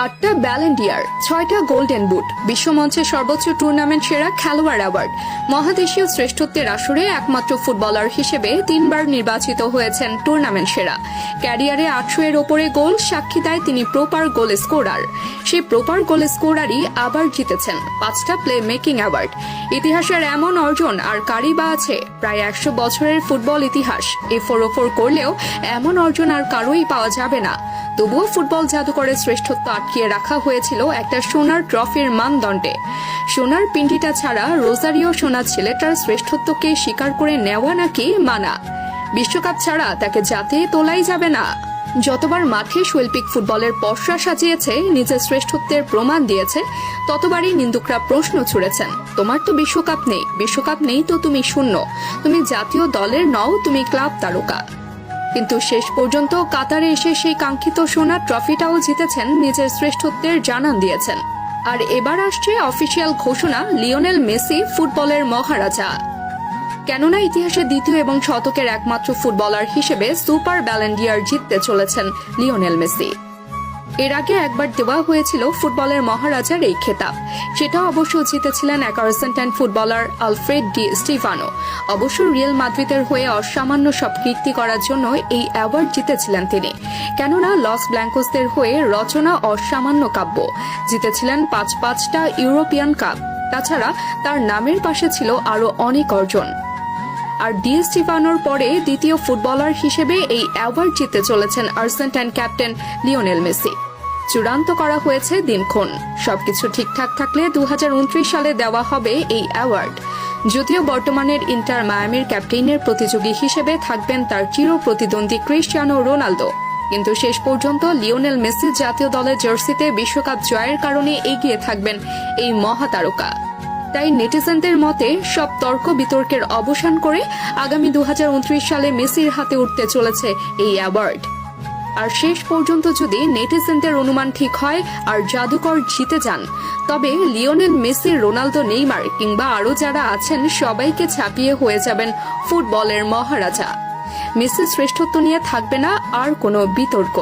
8টা Ballon deer, 6টা golden boot, বিশ্বমঞ্চে সর্বোচ্চ tournament সেরা খেলোয়াড় অ্যাওয়ার্ড, মহাদেশীয় শ্রেষ্ঠত্বের আসরে একমাত্র ফুটবলার হিসেবে 3বার নির্বাচিত হয়েছেন টুর্নামেন্ট সেরা। ক্যারিয়ারে 800-এর ওপরে গোল সাক্ষী দেয় তিনি প্রপার গোল স্কোরার। সেই প্রপার গোল স্কোরারই আবার জিতেছেন 5টা প্লে মেকিং অ্যাওয়ার্ড। ইতিহাসের এমন অর্জন আর কারই বা আছে? প্রায় 100 বছরের ফুটবল ইতিহাস A404 করলেও এমন অর্জন আর কারোই পাওয়া যাবে না। তবুও ফুটবল জাদুকরের শ্রেষ্ঠত্ব আটকিয়ে রাখা হয়েছিল একটা সোনার ট্রফির মানদণ্ডে। সোনার পিন্ডিটা ছাড়া রোজারিও সোনা ছেলেটার শ্রেষ্ঠত্বকে স্বীকার করে নেওয়া নাকি মানা? বিশ্বকাপ ছাড়া তাকে জাতে তোলাই যাবে না। যতবার মাঠে শৈল্পিক ফুটবলের পসরা সাজিয়েছে, নিজের শ্রেষ্ঠত্বের প্রমাণ দিয়েছে, ততবারই নিন্দুকরা প্রশ্ন ছুড়েছেন, তোমার তো বিশ্বকাপ নেই তো তুমি শূন্য, তুমি জাতীয় দলের নও, তুমি ক্লাব তারকা। কিন্তু শেষ পর্যন্ত কাতারে এসে সেই কাঙ্ক্ষিত সোনার ট্রফিটাও জিতেছেন, নিজের শ্রেষ্ঠত্বের জানান দিয়েছেন। আর এবার আসছে অফিসিয়াল ঘোষণা, লিওনেল মেসি ফুটবলের মহারাজা। কেননা ইতিহাসে দ্বিতীয় এবং শতকের একমাত্র ফুটবলার হিসেবে সুপার ব্যালন ডিয়ার জিততে চলেছেন লিওনেল মেসি। এর আগে একবার দেওয়া হয়েছিল ফুটবলের মহারাজার এই খেতাব, সেটা অবশ্য জিতেছিলেন Argentine footballer Alfred D Stefano. অবশ্য রিয়াল মাদ্রিদের হয়ে অসামান্য সব কীর্তি করার জন্য এই অ্যাওয়ার্ড জিতেছিলেন তিনি। কেননা লস ব্ল্যাঙ্কোসদের হয়ে রচনা অসামান্য কাব্য, জিতেছিলেন 5টা ইউরোপিয়ান কাপ। তাছাড়া তার নামের পাশে ছিল আরো অনেক অর্জন। আর ডি স্টিফানোর পরে দ্বিতীয় ফুটবলার হিসেবে এই অ্যাওয়ার্ড জিতে চলেছেন আর্জেন্টাইন ক্যাপ্টেন লিওনেল মেসি। চূড়ান্ত করা হয়েছে দিনক্ষণ, সবকিছু ঠিকঠাক থাকলে 2029 সালে দেওয়া হবে এই অ্যাওয়ার্ড। যদিও বর্তমানের ইন্টার মায়ামির ক্যাপ্টেনের প্রতিযোগী হিসেবে থাকবেন তার চির প্রতিদ্বন্দ্বী ক্রিস্টিয়ানো রোনালদো, কিন্তু শেষ পর্যন্ত লিওনেল মেসি জাতীয় দলের জার্সিতে বিশ্বকাপ জয়ের কারণে এগিয়ে থাকবেন এই মহাতারকা। তাই নেটিজেনদের মতে সব তর্ক বিতর্কের অবসান করে আগামী 2029 সালে মেসির হাতে উঠতে চলেছে এই অ্যাওয়ার্ড। আর শেষ পর্যন্ত যদি নেটিজেনদের অনুমান ঠিক হয় আর জাদুকর জিতে যান, তবে লিওনেল মেসি, রোনালদো, নেইমার কিংবা আরও যারা আছেন সবাইকে ছাপিয়ে হয়ে যাবেন ফুটবলের মহারাজা। মেসির শ্রেষ্ঠত্ব নিয়ে থাকবে না আর কোনো বিতর্ক।